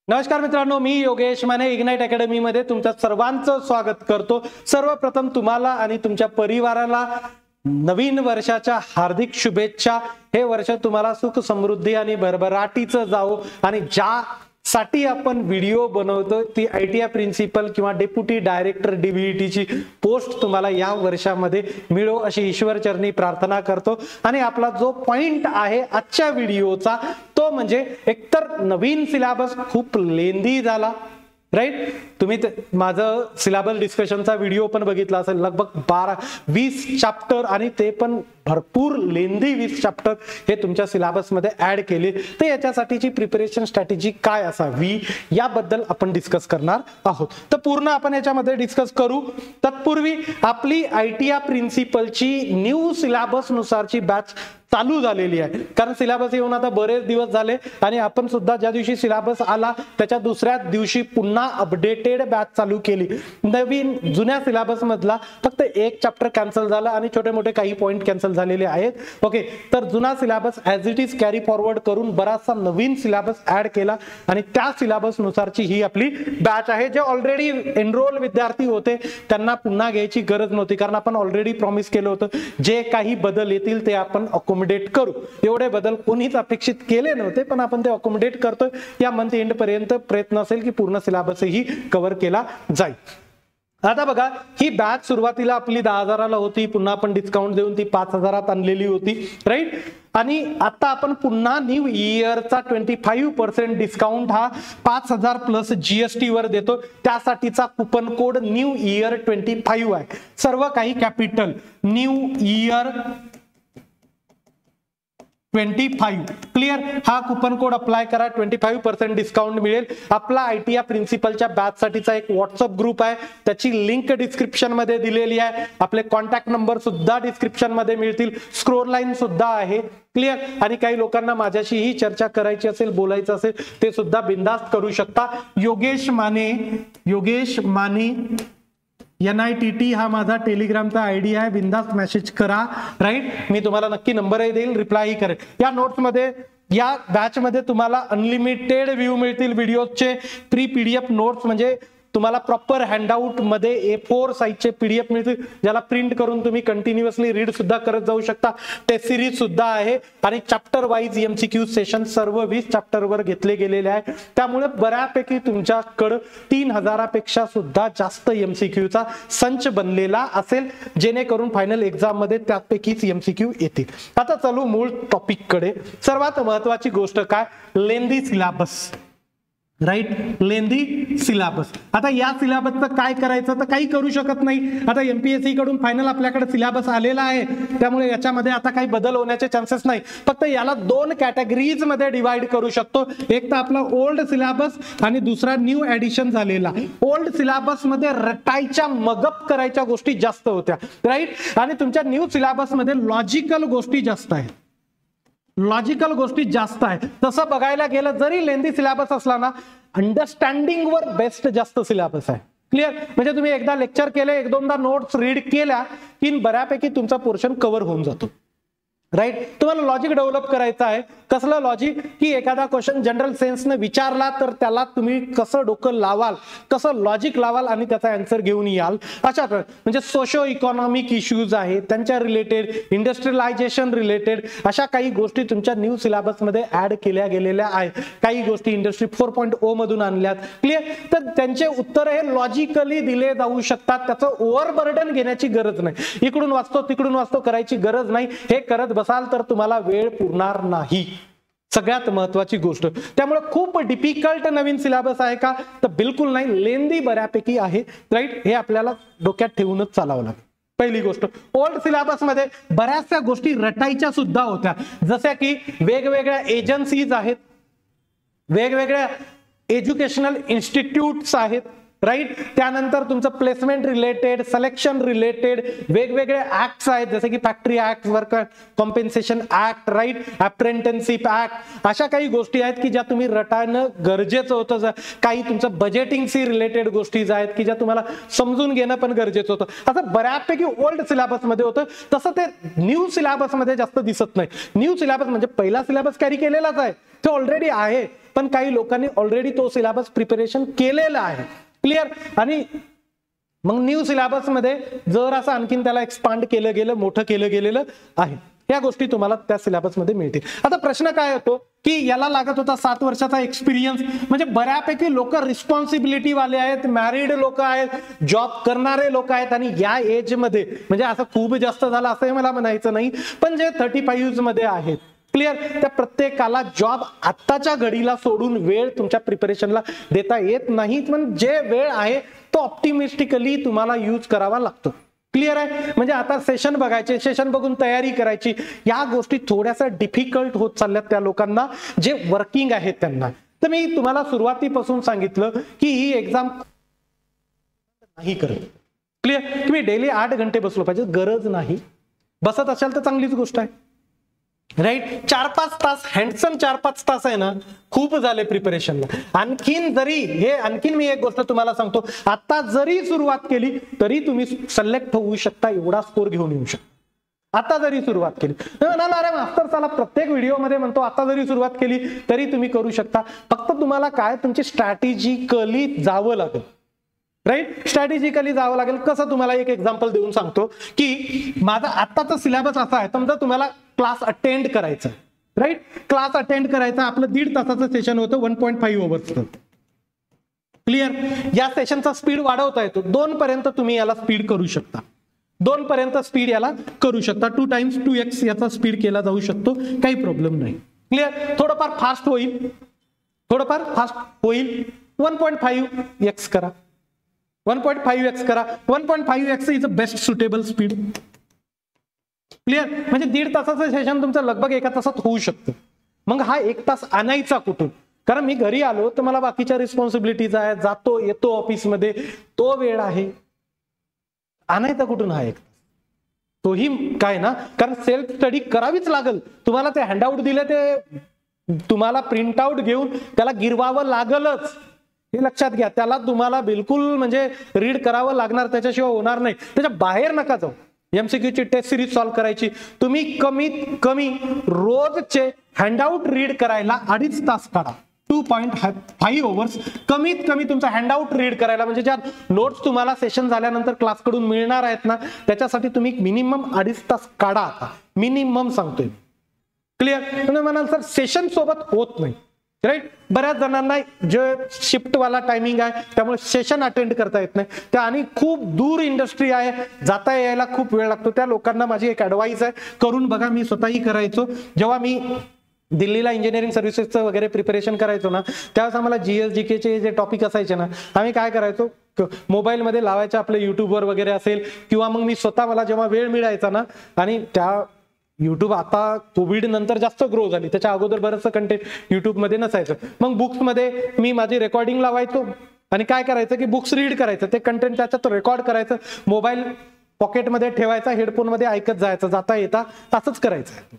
नमस्कार मित्रांनो, मी Yogesh Mane ignite academy मध्ये तुमच्या सर्वांचं स्वागत करतो। सर्वप्रथम तुम्हाला आणि तुमच्या परिवाराला नवीन वर्षाच्या हार्दिक शुभेच्छा। हे वर्ष तुम्हाला सुख समृद्धी आणि भरभराटीचं जावो आणि ज्यासाठी आपण व्हिडिओ बनवतो ती आयटीआय प्रिन्सिपल किंवा डेप्युटी डायरेक्टर डीबीईटीची पोस्ट तुम्हाला या वर्षामध्ये मिळो अशी ईश्वरचरणी प्रार्थना करतो। आणि आपला जो पॉइंट आहे आजच्या व्हिडिओचा तो म्हणजे एकतर नवीन सिलेबस खूप लेंदी झाला, राईट। तुम्ही माझं सिलेबस डिस्कशनचा व्हिडिओ पण बघितला असेल, लगभग 12-20 चॅप्टर आणि ते पण भरपूर लेंदी 20 चॅप्टर हे तुमच्या सिलेबस मध्ये ऍड केले। तर याच्यासाठीची प्रिपरेशन स्ट्रॅटेजी काय असावी याबद्दल आपण डिस्कस करणार आहोत। तर पूर्ण आपण याच्यामध्ये डिस्कस करू। तत्पूर्वी आपली आयटीआय प्रिन्सिपलची न्यू सिलेबस नुसारची बॅच चालू झालेली आहे, कारण सिलेबस येऊन आता बरेच दिवस झाले आणि आपण सुद्धा ज्या दिवशी सिलेबस आला त्याच्या दुसऱ्या दिवशी पुन्हा अपडेटेड बॅच चालू केली। नवीन जुन्या सिलेबस मधला फक्त एक चॅप्टर कॅन्सल झाला आणि छोटे मोठे काही पॉइंट कॅन्सल झालेले आहेत। ओके, तर जुना syllabus as it is carry forward करून बराचसा नवीन सिलेबस ऍड केला आणि त्या सिलेबस नुसारची ही आपली बॅच आहे। जे ऑलरेडी एनरोल विद्यार्थी होते त्यांना पुन्हा घ्यायची गरज नव्हती, कारण आपण ऑलरेडी प्रॉमिस केलं होतं जे काही बदल येतील ते आपण अकोमोडेट करू। एवढे बदल कोणीच अपेक्षित केले नव्हते, पण आपण ते अकोमोडेट करतोय। या मंथ एंड पर्यंत प्रयत्न असेल की पूर्ण सिलेबसही कव्हर केला जाईल। आता बघा, ही बॅच सुरुवातीला आपली 10,000ला होती, पुन्हा आपण डिस्काउंट देऊन ती 5,000त आणलेली होती, राईट। आणि आता आपण पुन्हा न्यू इयरचा 25% डिस्काउंट हा 5,000 प्लस जीएसटी वर देतो। त्यासाठीचा कुपन कोड न्यू इयर 25 आहे, सर्व काही कॅपिटल न्यू इयर 25 क्लियर। हा कुपन कोड अप्लाय करा, 25% डिस्काउंट मिळेल। आपला आयटीआय प्रिन्सिपलच्या बॅच साठीचा एक व्हॉट्सअप ग्रुप आहे, त्याची लिंक डिस्क्रिप्शन मध्ये दिलेली आहे। आपले कॉन्टॅक्ट नंबर सुद्धा डिस्क्रिप्शन मध्ये मिळतील, स्क्रोल लाईन सुद्धा आहे, क्लियर। आणि काही लोकांना माझ्याशीही चर्चा करायची असेल, बोलायचं असेल ते सुद्धा बिनधास्त करू शकता। योगेश माने NITT हा माझा टेलिग्रामचा आयडी आहे, बिनधास्त मेसेज करा, राईट। मी तुम्हाला नक्की नंबरही देईल, रिप्लायही करेल। या नोट्स मध्ये या बॅच मध्ये तुम्हाला अनलिमिटेड व्ह्यू मिळतील व्हिडिओचे, फ्री पीडीएफ नोट्स म्हणजे तुम्हाला प्रॉपर हँडआउट मध्ये A4 साइजचे पीडीएफ मिळतील, ज्याला प्रिंट करून तुम्ही कंटिन्युअसली रीड सुद्धा करत जाऊ शकता। टेस्ट सिरीज सुद्धा आहे आणि चॅप्टर वाईज एमसीक्यू सेशन सर्व 20 चॅप्टर वर घेतले गेलेले आहे। त्यामुळे बऱ्यापैकी तुमच्याकडे 3,000 पेक्षा सुद्धा जास्त एमसीक्यूचा संच बनलेला असेल, जेणेकरून फायनल एक्झाम मध्ये त्यापैकीच एमसीक्यू येतील। आता चलू मूळ टॉपिक कडे। सर्वात महत्वाची गोष्ट काय, लेंदी सिलेबस, राईट, लेंदी सिलेबस। आता या सिलेबसचं काय करायचं, तर काही करू शकत नाही। आता एमपीएससी कडून फायनल आपल्याकडे सिलेबस आलेला आहे, त्यामुळे याच्यामध्ये आता काही बदल होण्याचे चान्सेस नाही। फक्त याला 2 कॅटेगरीज मध्ये डिवाइड करू शकतो, एक तर आपला ओल्ड सिलेबस आणि दुसरा न्यू ऍडिशन झालेला। ओल्ड सिलेबस मध्ये रटायच्या मगअप करायच्या गोष्टी जास्त होत्या, राईट, आणि तुमच्या न्यू सिलेबस मध्ये लॉजिकल गोष्टी जास्त आहेत, लॉजिकल गोष्टी जास्त आहे। तसं बघायला गेलं जरी लेंदी सिलेबस असला ना, अंडरस्टँडिंग वर बेस्ट जास्त सिलेबस आहे, क्लिअर। म्हणजे तुम्ही एकदा लेक्चर केले, 1-2दा नोट्स रीड केल्या की बऱ्यापैकी तुमचा पोर्शन कव्हर होऊन जातो, राईट। तुम्हाला लॉजिक डेव्हलप करायचं आहे। कसलं लॉजिक, की एखादा क्वेश्चन जनरल सेन्सने विचारला तर त्याला तुम्ही कसं डोकं लावाल, कसं लॉजिक लावाल आणि त्याचा आन्सर घेऊन याल, अशा म्हणजे सोशो इकॉनॉमिक इश्यूज आहेत त्यांच्या रिलेटेड, इंडस्ट्रियलायझेशन रिलेटेड अशा काही गोष्टी तुमच्या न्यू सिलेबस मध्ये ऍड केल्या गेलेल्या आहेत। काही गोष्टी इंडस्ट्री 4.0 मधून आणल्यात, क्लिअर। तर त्यांचे उत्तर हे लॉजिकली दिले जाऊ शकतात, त्याचं ओव्हरबर्डन घेण्याची गरज नाही। इकडून वाचतो तिकडून वाचतो करायची गरज नाही। हे करत बसाल तर तुम्हाला वेळ पुरणार नाही, सगळ्यात महत्वाची गोष्ट। त्यामुळे खूप डिफिकल्ट नवीन सिलेबस आहे का, तर बिलकुल नाही, लेंदी बऱ्यापैकी आहे, राईट। हे आपल्याला डोक्यात ठेवूनच चालावं लागेल। पहिली गोष्ट, ओल्ड सिलेबस मध्ये बऱ्याचशा गोष्टी रटायच्या सुद्धा होत्या, जशा की वेगवेगळ्या एजन्सीज आहेत, वेगवेगळ्या एज्युकेशनल इन्स्टिट्यूट्स आहेत, राईट. त्यानंतर तुमचं प्लेसमेंट रिलेटेड, सिलेक्शन रिलेटेड वेगवेगळे ऍक्ट्स आहेत, जसे की factory act, work compensation act, right, apprenticeship act, अशा काही गोष्टी आहेत की ज्या तुम्ही रटायनं गरजेचं होतं. काही तुमचं बजेटिंगशी रिलेटेड गोष्टी आहेत की ज्या तुम्हाला समजून घेणं पण गरजेचं होतं. असं बऱ्यापैकी ओल्ड सिलेबस मध्ये होतं, तसं ते न्यू सिलेबस मध्ये जास्त दिसत नाही. न्यू सिलेबस म्हणजे पहिला सिलेबस कॅरी केलेलाच आहे, ते ऑलरेडी आहे, पण काही लोकांनी ऑलरेडी तो सिलेबस प्रिपरेशन केलेला आहे. क्लिअर. आणि मग न्यू सिलेबस मध्ये जर असं आणखीन त्याला एक्सपांड केलं गेलं, मोठं केलं गेलेलं आहे. या गोष्टी तुम्हाला त्या सिलेबस मध्ये मिळतील. आता प्रश्न काय होतो की याला लागत होता 7 वर्षाचा एक्सपिरियन्स, म्हणजे बऱ्यापैकी लोक रिस्पॉन्सिबिलिटी वाले आहेत, मॅरिड लोक आहेत, जॉब करणारे लोक आहेत, आणि या एज मध्ये म्हणजे असं खूप जास्त झालं असंही मला म्हणायचं नाही, पण जे 35 मध्ये आहेत, क्लिअर, त्या प्रत्येकाला जॉब आत्ताच्या घडीला सोडून वेळ तुमच्या प्रिपरेशनला देता येत नाही. पण जे वेळ आहे तो ऑप्टिमिस्टिकली तुम्हाला यूज करावा लागतो. क्लिअर आहे. म्हणजे आता सेशन बघायचे, सेशन बघून तयारी करायची, या गोष्टी थोड्याशा डिफिकल्ट होत चालल्यात त्या लोकांना जे वर्किंग आहेत त्यांना. तर मी तुम्हाला सुरुवातीपासून सांगितलं की ही एक्झाम नाही करत. क्लिअर. तुम्ही डेली 8 घंटे बसलो पाहिजे, गरज नाही. बसत असाल तर चांगलीच गोष्ट आहे, राईट. 4-5 तास, हँडसम 4-5 तास आहे ना, खूप झाले प्रिपरेशनला. आणखीन मी एक गोष्ट तुम्हाला सांगतो, आता जरी सुरुवात केली तरी तुम्ही सिलेक्ट होऊ शकता, एवढा स्कोर घेऊन येऊ शकता. आता जरी सुरुवात केली, अरे मास्तर चला प्रत्येक व्हिडिओमध्ये म्हणतो आता जरी सुरुवात केली तरी तुम्ही करू शकता. फक्त तुम्हाला काय तुमची स्ट्रॅटेजिकली जावं लागेल, राईट. स्ट्रॅटेजिकली जावं लागेल. कसं, तुम्हाला एक एक्झाम्पल देऊन सांगतो की माझा आत्ताचा सिलेबस असा आहे. समजा तुम्हाला क्लास अटेंड करायचा, राईट, क्लास अटेंड करायचा, आपलं 1.5 तासाचं सेशन होतं, 1.5 अवर्सचं. क्लिअर. या सेशनचा स्पीड वाढवता येतो, 2 पर्यंत तुम्ही याला स्पीड करू शकता, 2 पर्यंत स्पीड याला करू शकता. 2 टाइम्स 2x याचा स्पीड केला जाऊ शकतो, काही प्रॉब्लेम नाही. क्लिअर. थोडंफार फास्ट होईल, 1.5x करा, 1.5x करा. 1.5x is a best suitable speed. Clear. म्हणजे 1.5 तासाचं सेशन तुमचं लगभग 1 तासात होऊ शकतं. मग हा 1 तास आणायचा कुठून? कारण मी घरी आलो तर मला बाकीच्या रिस्पॉन्सिबिलिटीज आहेत, जातो येतो ऑफिसमध्ये, तो वेळ आहे, आणायचा कुठून हा 1 तास? तोही काय ना, कारण सेल्फ स्टडी करावीच लागेल. तुम्हाला ते हँडआउट दिले ते तुम्हाला प्रिंट आउट घेऊन त्याला गिरवावं लागलच, हे लक्षात घ्या. त्याला तुम्हाला बिलकुल म्हणजे रीड करावं लागणार, त्याच्याशिवाय होणार नाही. त्याच्या बाहेर नका जाऊ. एमसीक्यूची टेस्ट सिरीज सॉल्व्ह करायची, तुम्ही कमीत कमी रोजचे हँडआउट रीड करायला 2.5 तास काढा. 2.5 अवर्स कमीत कमी तुमचा हँडआउट रीड करायला, म्हणजे ज्या नोट्स तुम्हाला सेशन झाल्यानंतर क्लासकडून मिळणार आहेत ना, त्याच्यासाठी तुम्ही मिनिमम 2.5 तास काढा. आता मिनिमम सांगतोय. क्लिअर. तुम्ही म्हणाल सर सेशन सोबत होत नाही, राईट. बऱ्याच जणांना जे शिफ्टवाला टायमिंग आहे त्यामुळे सेशन अटेंड करता येत नाही, त्या आणि खूप दूर इंडस्ट्री आहे, जाता यायला खूप वेळ लागतो. त्या लोकांना माझी एक ऍडवाइस आहे, करून बघा. मी स्वतःही करायचो. जेव्हा मी दिल्लीला इंजिनिअरिंग सर्व्हिसेसचं वगैरे प्रिपरेशन करायचो ना, त्यावेळेस आम्हाला GS-GKचे जे टॉपिक असायचे ना, आम्ही काय करायचो, मोबाईलमध्ये लावायचं, आपलं युट्यूबवर वगैरे असेल, किंवा मग मी स्वतः, मला जेव्हा वेळ मिळायचा ना, आणि त्या युट्यूब आता कोविड नंतर जास्त ग्रो झाली, त्याच्या अगोदर बरंचसं कंटेंट युट्यूबमध्ये नसायचं. मग बुक्समध्ये मी माझी रेकॉर्डिंग लावायचो आणि काय करायचं की बुक्स रीड करायचं, ते कंटेंट त्याच्यात रेकॉर्ड करायचं, मोबाईल पॉकेटमध्ये ठेवायचा, हेडफोनमध्ये ऐकत जायचं जाता येता, असंच करायचं,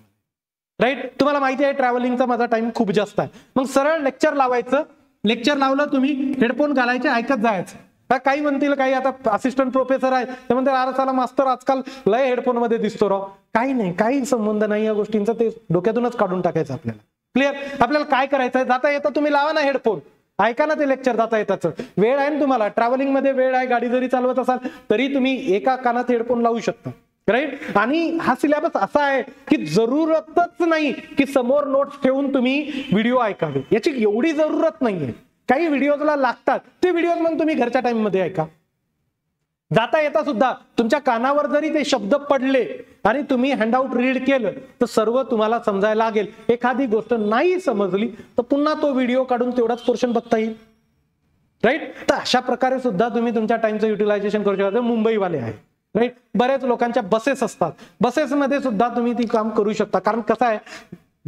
राईट. तुम्हाला माहिती आहे ट्रॅव्हलिंगचा माझा टाइम खूप जास्त आहे. मग सरळ लेक्चर लावायचं, लेक्चर लावलं तुम्ही, हेडफोन घालायचे, ऐकत जायचं. काही म्हणतील, काही आता असिस्टंट प्रोफेसर आहे ते म्हणतील अरे चला मास्तर आजकाल लय हेडफोन मध्ये दिसतो राव. काही नाही, काही संबंध नाही या गोष्टींचा, ते डोक्यातूनच काढून टाकायचं आपल्याला. क्लिअर. आपल्याला काय करायचंय, जाता येतं तुम्ही लावा ना हेडफोन, ऐका ना ते लेक्चर जाता येताच. वेळ आहे ना तुम्हाला, ट्रॅव्हलिंग मध्ये वेळ आहे, गाडी जरी चालवत असाल तरी तुम्ही एका कानात हेडफोन लावू शकता, राईट. आणि हा सिलेबस असा आहे की जरूरतच नाही की समोर नोट्स ठेवून तुम्ही व्हिडिओ ऐकावे, याची एवढी जरूरत नाहीये. काही व्हिडिओजला लागतात, ते व्हिडिओज मग तुम्ही घरच्या टाइम मध्ये ऐका, जाता येता सुद्धा. तुमच्या कानावर जरी ते शब्द पडले आणि तुम्ही हँडआउट रीड केलं तर सर्व तुम्हाला समजायला लागेल. एखादी गोष्ट नाही समजली तर पुन्हा तो व्हिडिओ काढून तेवढाच पोर्शन बघता येईल, राईट. तर अशा प्रकारे सुद्धा तुम्ही तुमच्या टाइमचं युटिलायझेशन करू शकता. मुंबईवाले आहे, राईट, बरेच लोकांच्या बसेस असतात, बसेसमध्ये सुद्धा तुम्ही ती काम करू शकता. कारण कसं आहे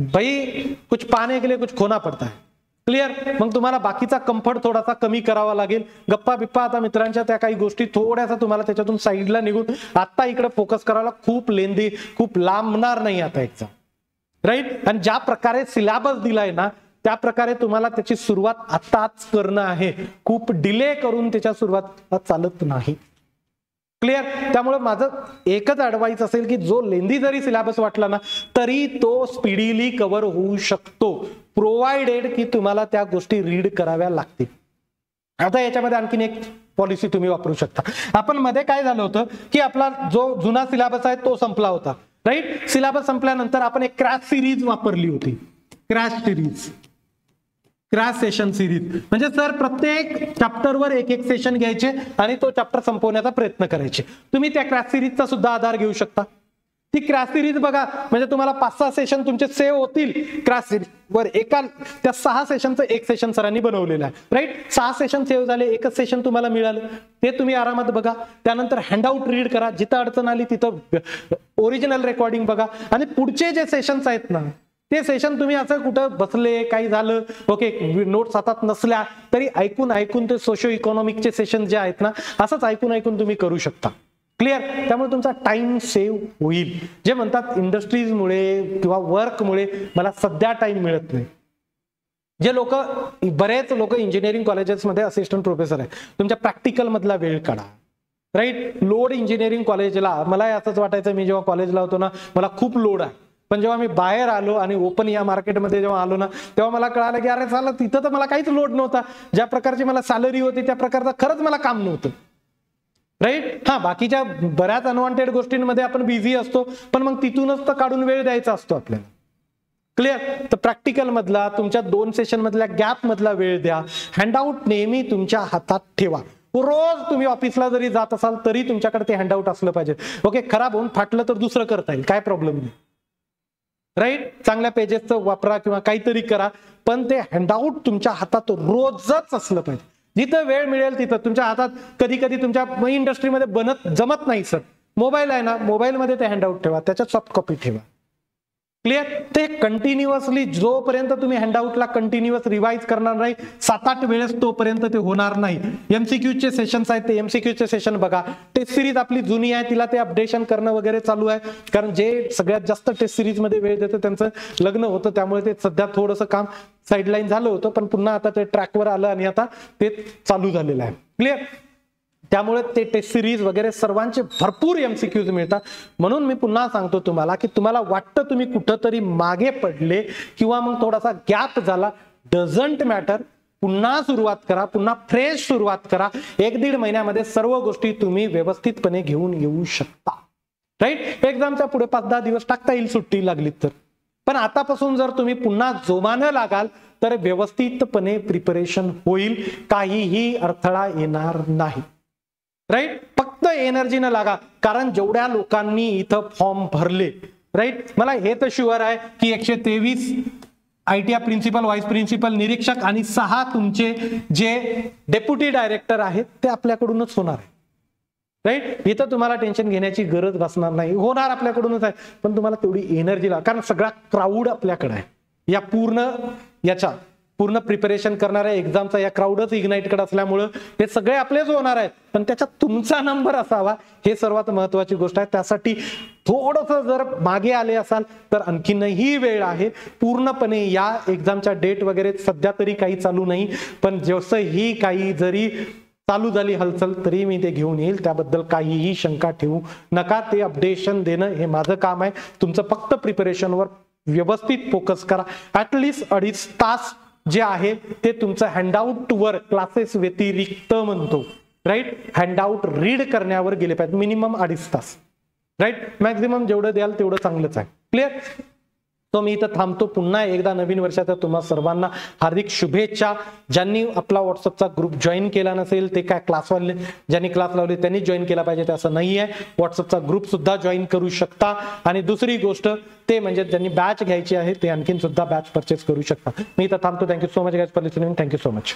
भाई, कुछ पाने के लिए कुछ खोना पडता है, क्लिअर? मग तुम्हाला बाकीचा कम्फर्ट थोडासा कमी करावा लागेल. गप्पा बिप्पा आता मित्रांच्या त्या काही गोष्टी थोड्यासा तुम्हाला त्याच्यातून साईडला निघून आता इकडे फोकस करायला, खूप लेंदी, खूप लांबणार नाही आता एक्झाम, राईट? आणि ज्या प्रकारे सिलेबस दिलाय ना त्या प्रकारे तुम्हाला त्याची सुरुवात आताच करणं आहे. खूप डिले करून त्याच्या सुरुवात चालत नाही. क्लिअर? त्यामुळे माझं एकच ऍडवाइस असेल की जो लेंदी जरी सिलेबस वाटला ना तरी तो स्पीडीली कव्हर होऊ शकतो, प्रोव्हाइडेड की तुम्हाला त्या गोष्टी रीड कराव्या लागतील. आता याच्यामध्ये आणखीन एक पॉलिसी तुम्ही वापरू शकता. आपण मध्ये काय झालं होतं की आपला जो जुना सिलेबस आहे तो संपला होता, राईट? सिलेबस संपल्यानंतर आपण एक क्रॅश सिरीज वापरली होती. क्रॅश सेशन सिरीज म्हणजे सर प्रत्येक चॅप्टरवर एक एक सेशन घ्यायचे आणि तो चॅप्टर संपवण्याचा प्रयत्न करायचे. तुम्ही त्या क्रॅश सिरीजचा सुद्धा आधार घेऊ शकता. ती क्रॅश सिरीज बघा, म्हणजे तुम्हाला 5-6 सेशन तुमचे सेव्ह होतील क्रॅश सिरीज वर. एका त्या 6 सेशनचं एक सेशन सरांनी बनवलेलं आहे, राईट? 6 सेशन सेव्ह झाले, एकच सेशन तुम्हाला मिळालं, ते तुम्ही आरामात बघा. त्यानंतर हँडआउट रीड करा, जिथं अडचण आली तिथं ओरिजिनल रेकॉर्डिंग बघा, आणि पुढचे जे सेशन्स आहेत ना ते सेशन तुम्ही असं कुठं बसले काही झालं ओके नोट्स हातात नसल्या तरी ऐकून ते सोशो इकॉनॉमिकचे सेशन जे आहेत ना असंच ऐकून तुम्ही करू शकता. क्लिअर? त्यामुळे तुमचा टाइम सेव्ह होईल. जे म्हणतात इंडस्ट्रीजमुळे किंवा वर्कमुळे मला सध्या टाइम मिळत नाही. जे लोक, बरेच लोक इंजिनिअरिंग कॉलेजेसमध्ये असिस्टंट प्रोफेसर आहे, तुमच्या प्रॅक्टिकल मधला वेळ काढा, राईट? लोड इंजिनिअरिंग कॉलेजला, मला असंच वाटायचं मी जेव्हा कॉलेजला होतो ना मला खूप लोड आहे, पण जेव्हा मी बाहेर आलो आणि ओपन या मार्केटमध्ये जेव्हा आलो ना तेव्हा मला कळालं की अरे चाललं तिथं तर मला काहीच लोड नव्हता. ज्या प्रकारची मला सॅलरी होती त्या प्रकारचं खरंच मला काम नव्हतं, राईट? हा, बाकीच्या बऱ्याच अनवॉन्टेड गोष्टींमध्ये आपण बिझी असतो, पण मग तिथूनच तर काढून वेळ द्यायचा असतो आपल्याला. क्लिअर? तर प्रॅक्टिकल मधला, तुमच्या 2 सेशन मधल्या गॅप मधला वेळ द्या. हँडआउट नेहमी तुमच्या हातात ठेवा. रोज तुम्ही ऑफिसला जरी जात असाल तरी तुमच्याकडे ते हँडआउट असलं पाहिजे. ओके, खराब होऊन फाटलं तर दुसरं करता येईल, काय प्रॉब्लेम नाही, राईट? चांगल्या पेजेसचं वापरा किंवा काहीतरी करा, पण ते हँडआउट तुमच्या हातात रोजच असलं पाहिजे. जिथं वेळ मिळेल तिथं तुमच्या हातात. कधी कधी तुमच्या इंडस्ट्रीमध्ये जमत नाही सर, मोबाईल आहे ना, मोबाईलमध्ये ते हँडआउट ठेवा, त्याच्यात सॉफ्ट कॉपी ठेवा. क्लिअर? ते कंटिन्युअसली जोपर्यंत तुम्ही हँडआउटला कंटिन्युअस रिवाइज करणार नाही 7-8 वेळेस तोपर्यंत ते होणार नाही. एमसीक्यूचे सेशन्स आहेत ते एमसीक्यूचे सेशन बघा. टेस्ट सिरीज आपली जुनी आहे, तिला ते अपडेशन करणं वगैरे चालू आहे, कारण जे सगळ्यात जास्त टेस्ट सिरीज मध्ये वेळ देतं त्यांचं लग्न होतं, त्यामुळे ते सध्या थोडंसं काम साईडलाईन झालं होतं, पण पुन्हा आता ते ट्रॅकवर आलं आणि आता ते चालू झालेलं आहे. क्लिअर? त्यामुळे ते टेस्ट सिरीज वगैरे सर्वांचे भरपूर एमसीक्यूज मिळतात. म्हणून मी पुन्हा सांगतो तुम्हाला की तुम्हाला वाटतं तुम्ही कुठंतरी मागे पडले किंवा मग थोडासा गॅप झाला, डझंट मॅटर, पुन्हा सुरुवात करा, पुन्हा फ्रेश सुरुवात करा. 1-1.5 महिन्यामध्ये सर्व गोष्टी तुम्ही व्यवस्थितपणे घेऊन येऊ शकता, राईट? एक्झामच्या पुढे 5-10 दिवस टाकता येईल सुट्टी लागली तर, पण आतापासून जर तुम्ही पुन्हा जोमानं लागाल तर व्यवस्थितपणे प्रिपरेशन होईल, काहीही अडथळा येणार नाही, राईट? फक्त एनर्जीनं लागा, कारण जेवढ्या लोकांनी इथं फॉर्म भरले, राईट, मला हे तर शुअर आहे की 123 ITI प्रिन्सिपल, व्हाईस प्रिन्सिपल, निरीक्षक आणि 6 तुमचे जे डेप्युटी डायरेक्टर आहेत ते आपल्याकडूनच होणार आहे, राईट? इथं तुम्हाला टेन्शन घेण्याची गरज भासणार नाही, होणार आपल्याकडूनच आहे, पण तुम्हाला तेवढी एनर्जी लागा, कारण सगळा क्राऊड आपल्याकडे आहे. या पूर्ण प्रिपरेशन करणाऱ्या एक्झामचा या क्राऊडच इग्नाइटकडे असल्यामुळं हे सगळे आपलेच होणार आहेत, पण त्याच्यात तुमचा नंबर असावा हे सर्वात महत्वाची गोष्ट आहे. त्यासाठी थोडंसं जर मागे आले असाल तर आणखीनही वेळ आहे. पूर्णपणे या एक्झामच्या डेट वगैरे सध्या तरी काही चालू नाही, पण जसं ही काही जरी चालू झाली हलचल तरी मी ते घेऊन येईल, त्याबद्दल काहीही शंका ठेवू नका. ते अपडेशन देणं हे माझं काम आहे. तुमचं फक्त प्रिपरेशनवर व्यवस्थित फोकस करा. ऍटलिस्ट 2.5 तास जे आहे ते तुमचं हँडआउट वर क्लासेस व्यतिरिक्त म्हणतो, राईट, हँडआउट रीड करण्यावर गेले पाहिजे. मिनिमम 2.5 तास, राईट? मॅक्झिमम जेवढं द्याल तेवढं चांगलंच आहे. क्लिअर? तो मी इथं थांबतो. पुन्हा एकदा नवीन वर्षाच्या तुम्हा सर्वांना हार्दिक शुभेच्छा. ज्यांनी आपला व्हॉट्सअपचा ग्रुप जॉईन केला नसेल ते काय क्लासवाले ज्यांनी क्लास लावले त्यांनी जॉईन केला पाहिजे असं नाही आहे. व्हॉट्सअपचा ग्रुप सुद्धा जॉईन करू शकता. आणि दुसरी गोष्ट ते म्हणजे ज्यांनी बॅच घ्यायची आहे ते आणखीन सुद्धा बॅच परचेस करू शकता. मी इथं थांबतो. Thank you so much guys for listening. Thank you so much.